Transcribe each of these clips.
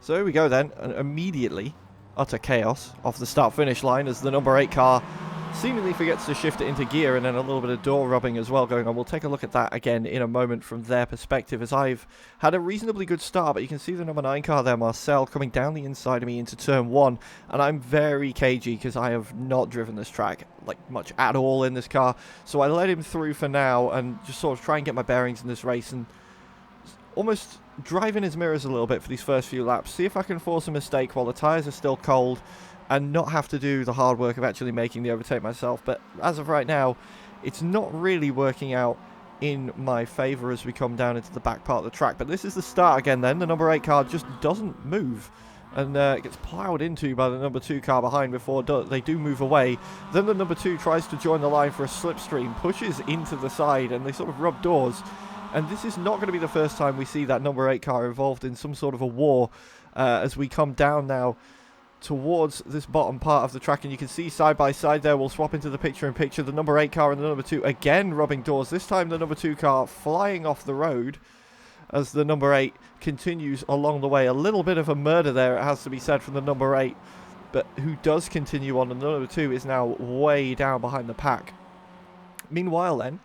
So here we go then, and immediately utter chaos off the start-finish line as the number 8 car seemingly forgets to shift it into gear, and then a little bit of door rubbing as well going on. We'll take a look at that again in a moment from their perspective, as I've had a reasonably good start, but you can see the number 9 car there, Marcel, coming down the inside of me into turn 1, and I'm very cagey because I have not driven this track like much at all in this car, so I let him through for now and just sort of try and get my bearings in this race and almost drive in his mirrors a little bit for these first few laps, see if I can force a mistake while the tyres are still cold and not have to do the hard work of actually making the overtake myself. But as of right now, it's not really working out in my favour as we come down into the back part of the track. But this is the start again then. The number 8 car just doesn't move and gets ploughed into by the number 2 car behind before they do move away. Then the number 2 tries to join the line for a slipstream, pushes into the side, and they sort of rub doors. And this is not going to be the first time we see that number 8 car involved in some sort of a war as we come down now towards this bottom part of the track, and you can see side by side there. We'll swap into the picture-in-picture, the number 8 car and the number 2 again rubbing doors, this time the number 2 car flying off the road as the number 8 continues along the way. A little bit of a murder there, it has to be said, from the number 8, but who does continue on, and the number 2 is now way down behind the pack. Meanwhile then,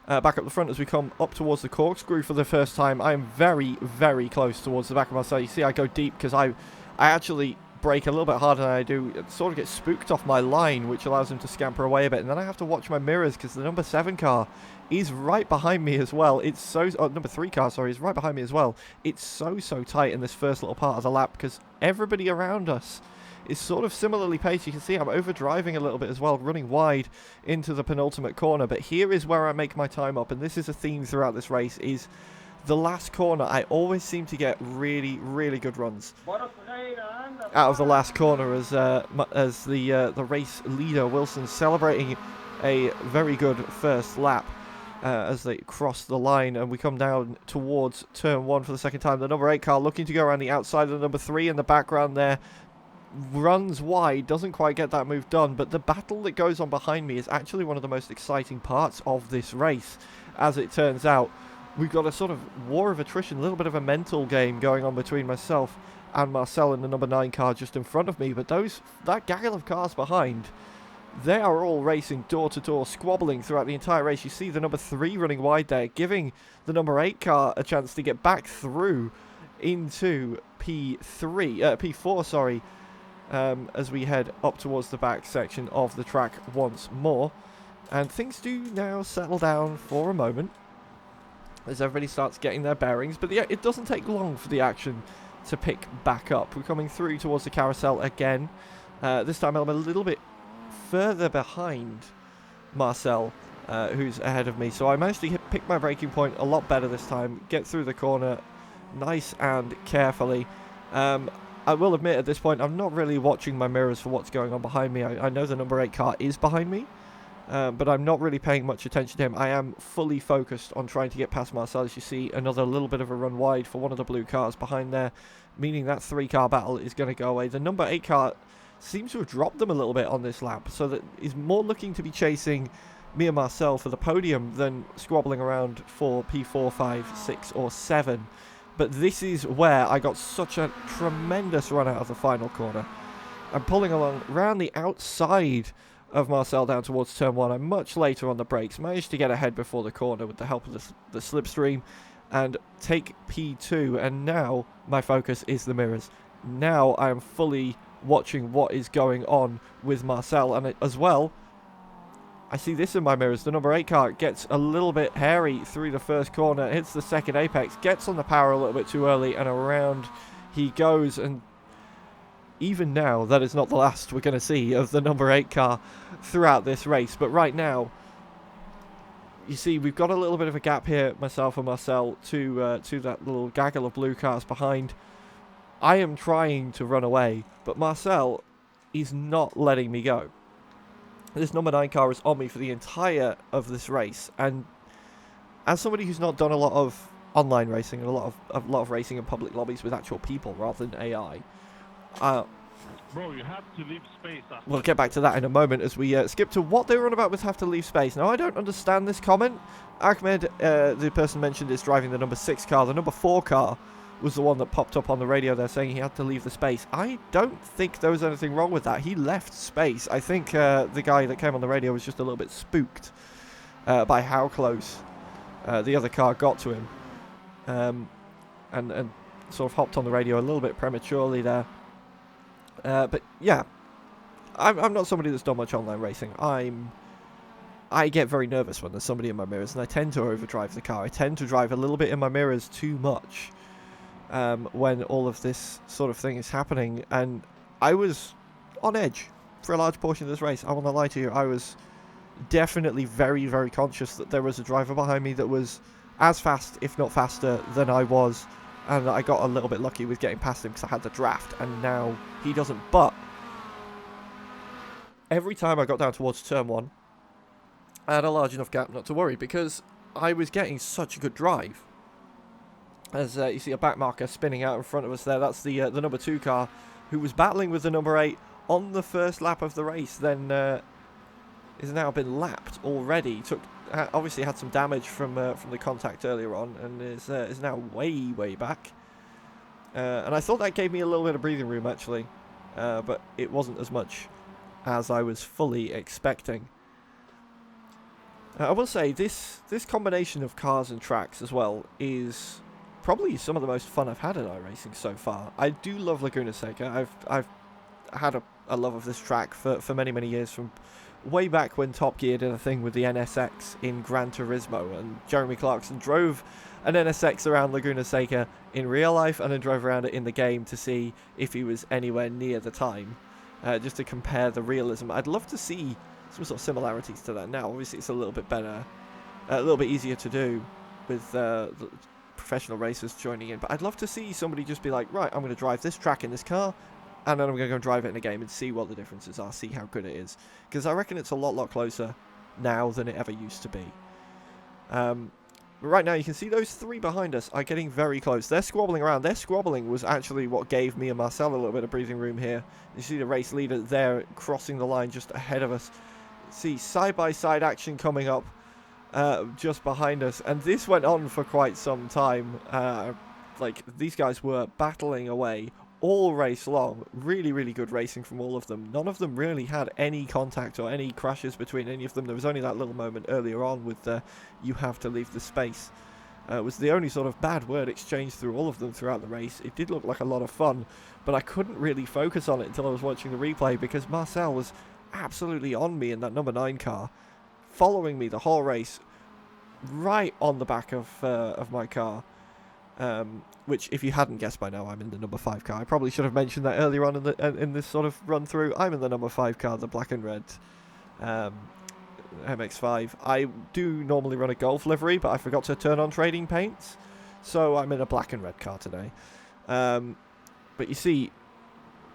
back up the front as we come up towards the corkscrew for the first time, I am very, very close towards the back of Marcel. You see I go deep because I actually brake a little bit harder than I do. It sort of gets spooked off my line, which allows him to scamper away a bit, and then I have to watch my mirrors because the number 7 car is right behind me as well. It's so number 3 car, sorry, is right behind me as well. It's so tight in this first little part of the lap because everybody around us is sort of similarly paced. You can see I'm overdriving a little bit as well, running wide into the penultimate corner, but here is where I make my time up, and this is a theme throughout this race, is the last corner. I always seem to get really, really good runs out of the last corner as the race leader, Wilson, celebrating a very good first lap as they cross the line, and we come down towards turn 1 for the second time. The number 8 car looking to go around the outside of the number 3 in the background there, runs wide, doesn't quite get that move done, but the battle that goes on behind me is actually one of the most exciting parts of this race, as it turns out. We've got a sort of war of attrition, a little bit of a mental game going on between myself and Marcel and the number 9 car just in front of me, but that gaggle of cars behind, they are all racing door to door, squabbling throughout the entire race. You see the number 3 running wide there, giving the number 8 car a chance to get back through into P4, sorry, as we head up towards the back section of the track once more. And things do now settle down for a moment as everybody starts getting their bearings, but yeah, it doesn't take long for the action to pick back up. We're coming through towards the carousel again. This time I'm a little bit further behind Marcel, who's ahead of me, so I managed to pick my braking point a lot better this time, get through the corner nice and carefully. I will admit at this point I'm not really watching my mirrors for what's going on behind me. I know the number 8 car is behind me, but I'm not really paying much attention to him. I am fully focused on trying to get past Marcel. As you see, another little bit of a run wide for one of the blue cars behind there, meaning that 3 car battle is going to go away. The number 8 car seems to have dropped them a little bit on this lap, so that he's more looking to be chasing me and Marcel for the podium than squabbling around for P4, 5, 6 or 7. But this is where I got such a tremendous run out of the final corner. I'm pulling along round the outside of Marcel down towards turn 1. I'm much later on the brakes, managed to get ahead before the corner with the help of the slipstream and take P2, and now my focus is the mirrors. Now I am fully watching what is going on with Marcel, and as well, I see this in my mirrors. The number 8 car gets a little bit hairy through the first corner, hits the second apex, gets on the power a little bit too early, and around he goes. And even now, that is not the last we're going to see of the number 8 car throughout this race. But right now, you see, we've got a little bit of a gap here, myself and Marcel, to that little gaggle of blue cars behind. I am trying to run away, but Marcel is not letting me go. This number 9 car is on me for the entire of this race, and as somebody who's not done a lot of online racing and a lot of racing in public lobbies with actual people rather than AI, bro, you have to leave space. We'll get back to that in a moment as we skip to what they were on about with have to leave space. Now, I don't understand this comment. Ahmed, the person mentioned, is driving the number 6 car. The number 4 car was the one that popped up on the radio there saying he had to leave the space. I don't think there was anything wrong with that. He left space. I think the guy that came on the radio was just a little bit spooked by how close the other car got to him, and sort of hopped on the radio a little bit prematurely there. But yeah, I'm not somebody that's done much online racing. I get very nervous when there's somebody in my mirrors, and I tend to overdrive the car. I tend to drive a little bit in my mirrors too much when all of this sort of thing is happening. And I was on edge for a large portion of this race. I won't lie to you. I was definitely very, very conscious that there was a driver behind me that was as fast, if not faster, than I was. And I got a little bit lucky with getting past him because I had the draft, and now he doesn't. But every time I got down towards turn 1, I had a large enough gap not to worry, because I was getting such a good drive. As you see a back marker spinning out in front of us there, that's the number 2 car, who was battling with the number 8 on the first lap of the race, then has now been lapped already. Obviously had some damage from the contact earlier on, and is now way back. And I thought that gave me a little bit of breathing room, actually, but it wasn't as much as I was fully expecting. I will say this combination of cars and tracks as well is probably some of the most fun I've had in iRacing so far. I do love Laguna Seca. I've had a love of this track for many years, from way back when Top Gear did a thing with the NSX in Gran Turismo, and Jeremy Clarkson drove an NSX around Laguna Seca in real life and then drove around it in the game to see if he was anywhere near the time, just to compare the realism. I'd love to see some sort of similarities to that now. Obviously it's a little bit better, a little bit easier to do with the professional racers joining in, but I'd love to see somebody just be like, right, I'm going to drive this track in this car, and then I'm going to go drive it in a game and see what the differences are, see how good it is, because I reckon it's a lot closer now than it ever used to be. But right now you can see those 3 behind us are getting very close. They're squabbling around. Their squabbling was actually what gave me and Marcel a little bit of breathing room here. You see the race leader there crossing the line just ahead of us. See side-by-side action coming up just behind us, and this went on for quite some time. Like, these guys were battling away all race long. Really good racing from all of them. None of them really had any contact or any crashes between any of them. There was only that little moment earlier on with you have to leave the space. Was the only sort of bad word exchange through all of them throughout the race. It did look like a lot of fun, but I couldn't really focus on it until I was watching the replay, because Marcel was absolutely on me in that number 9 car, following me the whole race, right on the back of my car, which, if you hadn't guessed by now, I'm in the number 5 car. I probably should have mentioned that earlier on in this sort of run through. I'm in the number 5 car, the black and red MX5. I do normally run a Golf livery, but I forgot to turn on trading paints, so I'm in a black and red car today. But you see,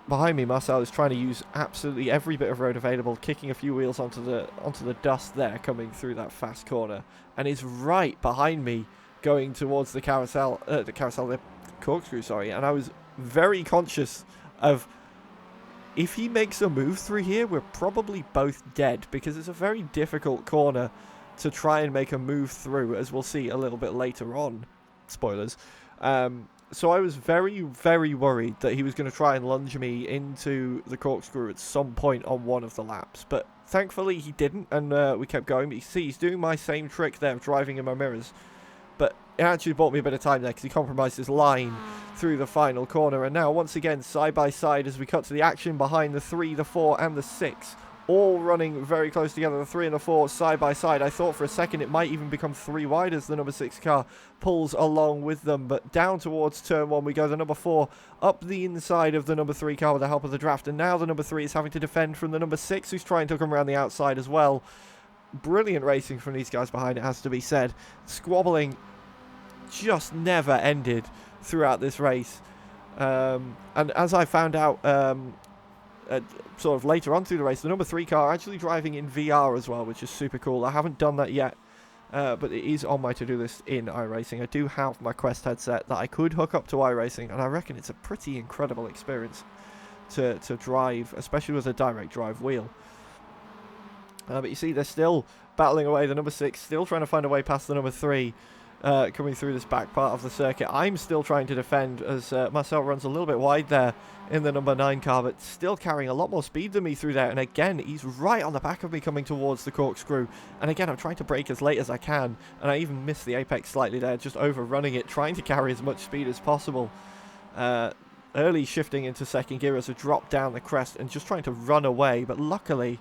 behind me, Marcel is trying to use absolutely every bit of road available, kicking a few wheels onto the dust there, coming through that fast corner, and is right behind me, going towards the corkscrew, sorry. And I was very conscious of, if he makes a move through here, we're probably both dead, because it's a very difficult corner to try and make a move through, as we'll see a little bit later on. Spoilers. So I was very worried that he was going to try and lunge me into the corkscrew at some point on one of the laps. But thankfully he didn't, and we kept going. But you see, he's doing my same trick there of driving in my mirrors. But it actually bought me a bit of time there, because he compromised his line through the final corner. And now, once again, side by side as we cut to the action behind the 3, the 4, and the 6. All running very close together, the 3 and the 4 side by side. I thought for a second it might even become 3 wide as the number 6 car pulls along with them. But down towards turn 1 we go. The number 4 up the inside of the number 3 car with the help of the draft. And now the number 3 is having to defend from the number 6, who's trying to come around the outside as well. Brilliant racing from these guys behind, it has to be said. Squabbling just never ended throughout this race. And as I found out sort of later on through the race, the number 3 car actually driving in VR as well, which is super cool. I haven't done that yet, but it is on my to-do list in iRacing. I do have my Quest headset that I could hook up to iRacing, and I reckon it's a pretty incredible experience to drive, especially with a direct drive wheel. But you see, they're still battling away. The number 6 still trying to find a way past the number 3. coming through this back part of the circuit. I'm still trying to defend as Marcel runs a little bit wide there in the number 9 car, but still carrying a lot more speed than me through there. And again, he's right on the back of me coming towards the corkscrew. And again, I'm trying to brake as late as I can, and I even missed the apex slightly there, just overrunning it, trying to carry as much speed as possible. Early shifting into second gear as I drop down the crest and just trying to run away, but luckily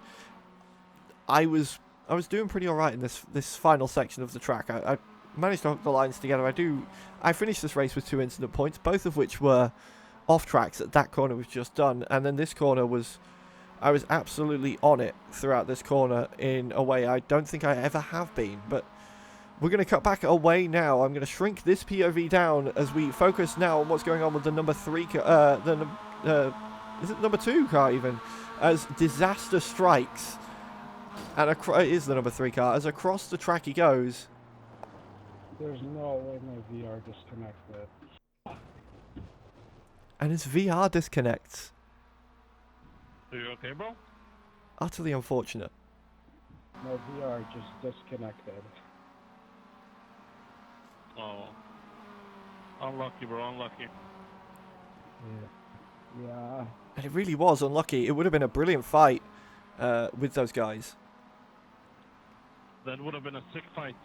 I was doing pretty alright in this final section of the track. I managed to hook the lines together. I finished this race with 2 incident points, both of which were off tracks that corner was just done, and then this corner I was absolutely on it throughout this corner in a way I don't think I ever have been. But we're going to cut back away now. I'm going to shrink this POV down as we focus now on what's going on with the number 3 car, is it number 2 car even, as disaster strikes, and it is the number 3 car, as across the track he goes. There's no way my VR disconnected. And his VR disconnects. Are you okay, bro? Utterly unfortunate. My VR just disconnected. Oh. Unlucky, bro, unlucky. Yeah. And it really was unlucky. It would have been a brilliant fight with those guys. That would have been a sick fight.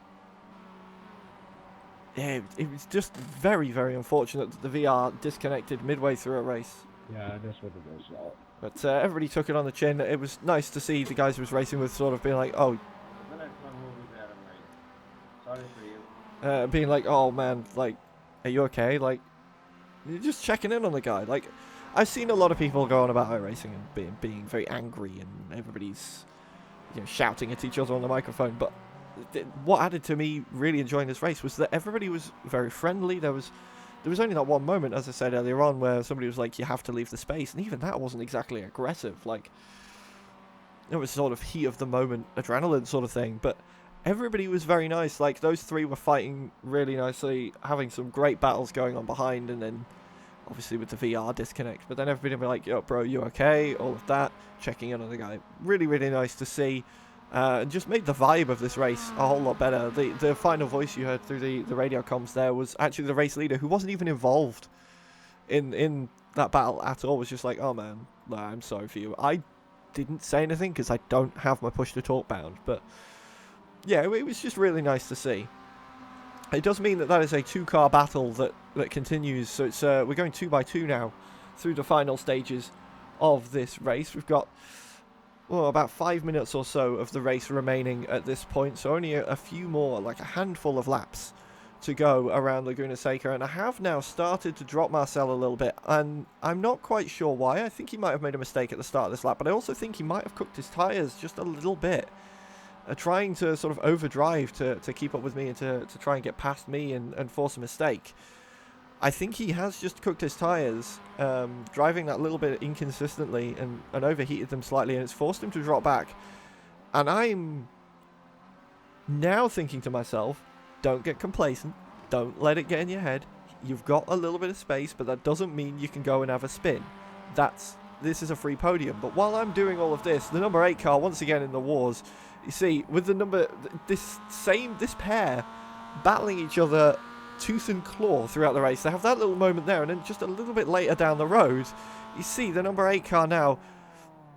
Yeah, it was just very, very unfortunate that the VR disconnected midway through a race. Yeah, this would have been so. But everybody took it on the chin. It was nice to see the guys who was racing with sort of being like, oh, Sorry for you. being like, oh man, like, are you okay? Like, you're just checking in on the guy. Like, I've seen a lot of people go on about iRacing and being very angry, and everybody's, shouting at each other on the microphone. But what added to me really enjoying this race was that everybody was very friendly. There was only that one moment, as I said earlier on, where somebody was like, you have to leave the space, and even that wasn't exactly aggressive. Like, it was sort of heat of the moment adrenaline sort of thing. But everybody was very nice. Like, those 3 were fighting really nicely, having some great battles going on behind, and then obviously with the VR disconnect. But then everybody would be like, yo, bro, you okay? All of that, checking in on the guy. Really, really nice to see. And just made the vibe of this race a whole lot better. The final voice you heard through the radio comms there was actually the race leader, who wasn't even involved in that battle at all. Was just like, oh man, I'm sorry for you. I didn't say anything because I don't have my push to talk bound. But yeah, it was just really nice to see. It does mean that is a 2-car battle that continues. So it's we're going 2 by 2 now through the final stages of this race. We've got about 5 minutes or so of the race remaining at this point, so only a few more, like a handful of laps to go around Laguna Seca, and I have now started to drop Marcel a little bit, and I'm not quite sure why. I think he might have made a mistake at the start of this lap, but I also think he might have cooked his tyres just a little bit, trying to sort of overdrive to keep up with me and to try and get past me and force a mistake. I think he has just cooked his tyres, driving that little bit inconsistently and overheated them slightly, and it's forced him to drop back. And I'm now thinking to myself, don't get complacent, don't let it get in your head. You've got a little bit of space, but that doesn't mean you can go and have a spin. This is a free podium. But while I'm doing all of this, the number 8 car, once again in the wars, you see, with the this pair battling each other tooth and claw throughout the race. They have that little moment there, and then just a little bit later down the road, you see the number 8 car now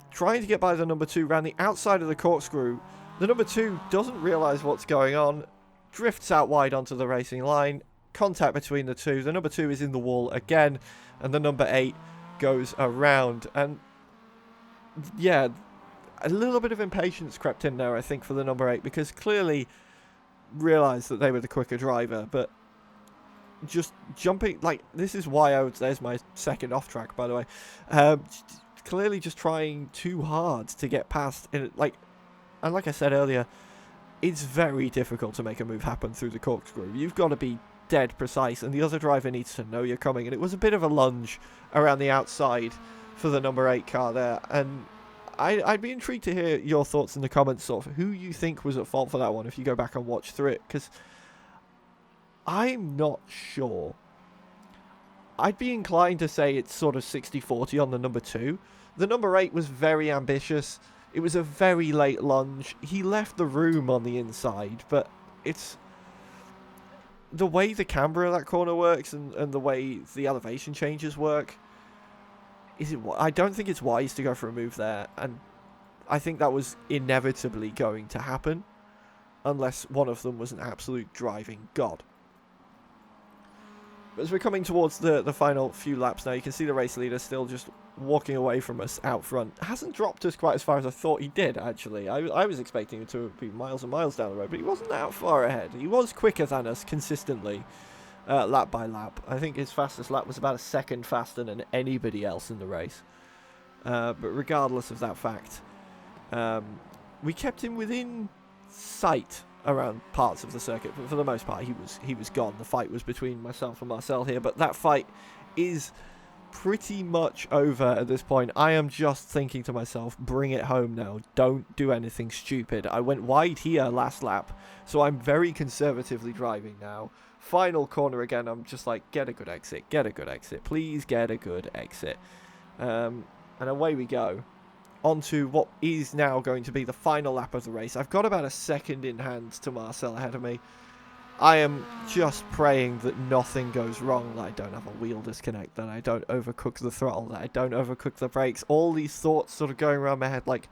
trying to get by the number 2 around the outside of the corkscrew. The number 2 doesn't realise what's going on, drifts out wide onto the racing line, contact between the two. The number 2 is in the wall again, and the number 8 goes around. And yeah, a little bit of impatience crept in there, I think, for the number 8, because clearly realised that they were the quicker driver, but just jumping, like, this is why there's my second off track, by the way, clearly just trying too hard to get past, and like I said earlier, it's very difficult to make a move happen through the corkscrew. You've got to be dead precise, and the other driver needs to know you're coming, and it was a bit of a lunge around the outside for the number 8 car there, and I'd be intrigued to hear your thoughts in the comments, sort of who you think was at fault for that one if you go back and watch through it, because I'm not sure. I'd be inclined to say it's sort of 60-40 on the number 2. The number 8 was very ambitious. It was a very late lunge. He left the room on the inside, but the way the camber of that corner works and the way the elevation changes work, I don't think it's wise to go for a move there, and I think that was inevitably going to happen unless one of them was an absolute driving god. As we're coming towards the final few laps now, you can see the race leader still just walking away from us out front. Hasn't dropped us quite as far as I thought he did, actually. I was expecting him to be miles and miles down the road, but he wasn't that far ahead. He was quicker than us consistently, lap by lap. I think his fastest lap was about a second faster than anybody else in the race. But regardless of that fact, we kept him within sight around parts of the circuit, but for the most part he was gone. The fight was between myself and Marcel here, but that fight is pretty much over at this point. I am just thinking to myself, bring it home now, don't do anything stupid. I went wide here last lap, so I'm very conservatively driving now. Final corner again, I'm just like, get a good exit, please get a good exit. And away we go onto what is now going to be the final lap of the race. I've got about a second in hand to Marcel ahead of me. I am just praying that nothing goes wrong, that I don't have a wheel disconnect, that I don't overcook the throttle, that I don't overcook the brakes. All these thoughts sort of going around my head like,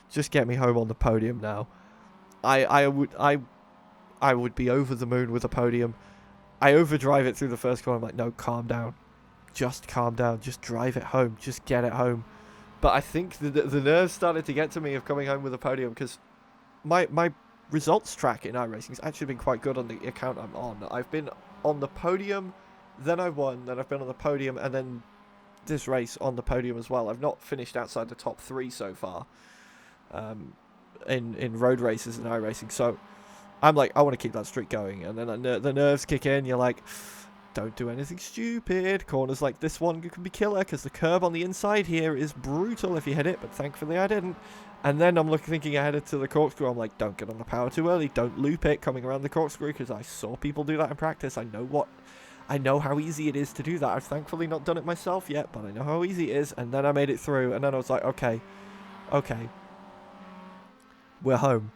just get me home on the podium now. I would be over the moon with a podium. I overdrive it through the first corner. I'm like, no, calm down. Just calm down. Just drive it home. Just get it home. But I think the nerves started to get to me of coming home with a podium, because my results track in iRacing has actually been quite good on the account I'm on. I've been on the podium, then I won, then I've been on the podium, and then this race on the podium as well. I've not finished outside the top 3 so far in road races in iRacing. So I'm like, I want to keep that streak going. And then the nerves kick in. You're like, don't do anything stupid. Corners like this one can be killer, because the curb on the inside here is brutal if you hit it, but thankfully I didn't. And then I'm thinking ahead to the corkscrew. I'm like, don't get on the power too early. Don't loop it coming around the corkscrew, because I saw people do that in practice. I know how easy it is to do that. I've thankfully not done it myself yet, but I know how easy it is. And then I made it through, and then I was like, okay, we're home.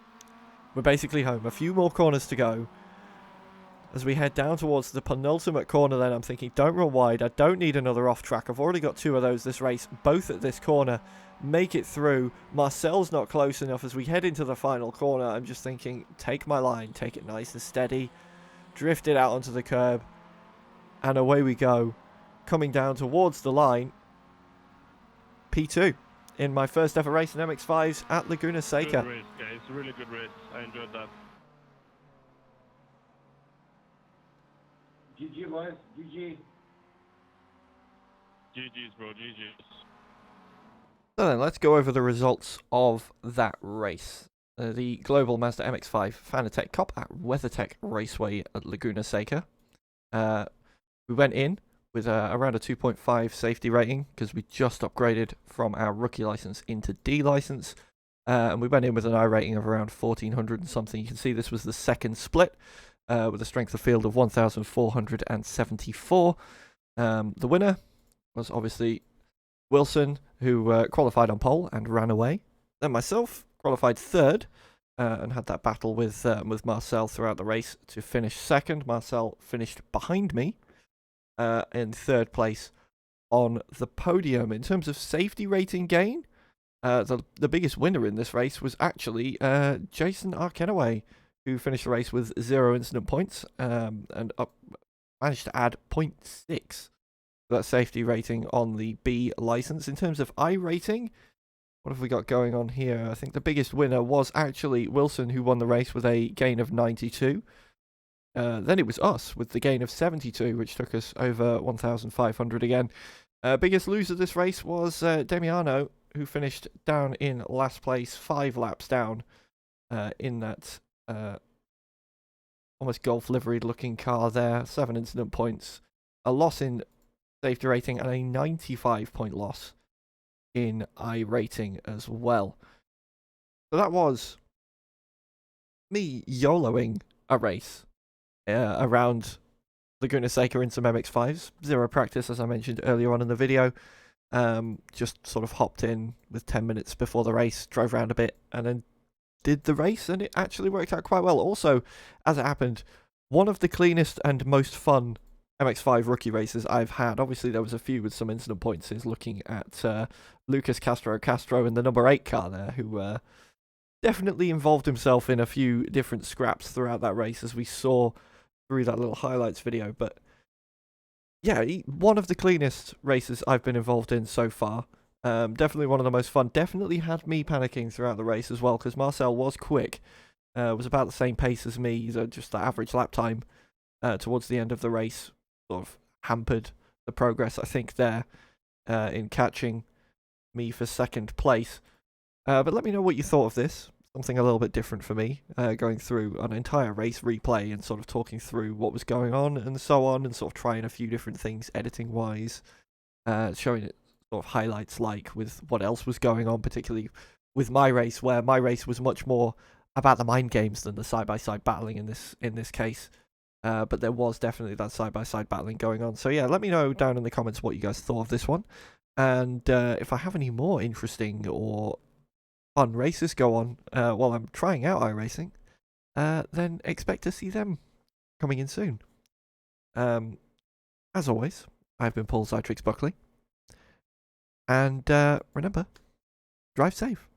We're basically home. A few more corners to go. As we head down towards the penultimate corner, then I'm thinking, don't run wide. I don't need another off track. I've already got 2 of those this race, both at this corner. Make it through. Marcel's not close enough. As we head into the final corner, I'm just thinking, take my line, take it nice and steady, drift it out onto the curb, and away we go. Coming down towards the line, P2 in my first ever race in MX5s at Laguna Seca. Good race, guys. Really good race. I enjoyed that. GG, boys. GG. GG's, bro. GG's. So then, let's go over the results of that race. The Global Mazda MX5 Fanatec Cup at WeatherTech Raceway at Laguna Seca. We went in with around a 2.5 safety rating, because we just upgraded from our rookie license into D license. And we went in with an I rating of around 1400 and something. You can see this was the second split, with a strength of field of 1,474. The winner was obviously Wilson, who qualified on pole and ran away. Then myself qualified 3rd and had that battle with Marcel throughout the race to finish 2nd. Marcel finished behind me in 3rd place on the podium. In terms of safety rating gain, the biggest winner in this race was actually Jason Arkenaway, who finished the race with 0 incident points and managed to add 0.6 to that safety rating on the B license. In terms of I rating, what have we got going on here? I think the biggest winner was actually Wilson, who won the race with a gain of 92. Then it was us with the gain of 72, which took us over 1,500 again. Biggest loser this race was Demiano, who finished down in last place, 5 laps down in that almost golf liveried looking car there. 7 incident points, a loss in safety rating, and a 95 point loss in I rating as well. So that was me YOLOing a race around Laguna Seca in some MX5s. 0 practice, as I mentioned earlier on in the video. Just sort of hopped in with 10 minutes before the race, drove around a bit, and then did the race, and it actually worked out quite well. Also, as it happened, one of the cleanest and most fun MX5 rookie races I've had. Obviously, there was a few with some incident points. Is looking at Lucas Castro in the number 8 car there, who definitely involved himself in a few different scraps throughout that race, as we saw through that little highlights video. But yeah, one of the cleanest races I've been involved in so far. Definitely one of the most fun. Definitely had me panicking throughout the race as well, because Marcel was quick. Was about the same pace as me, just the average lap time towards the end of the race sort of hampered the progress, I think, there in catching me for second place. But let me know what you thought of this. Something a little bit different for me, going through an entire race replay and sort of talking through what was going on and so on, and sort of trying a few different things editing-wise, showing it sort of highlights like with what else was going on, particularly with my race, where my race was much more about the mind games than the side-by-side battling in this case. But there was definitely that side-by-side battling going on. So yeah, let me know down in the comments what you guys thought of this one. And if I have any more interesting or fun races go on while I'm trying out iRacing, then expect to see them coming in soon. As always, I've been Paul Zytrix Buckley. And remember, drive safe.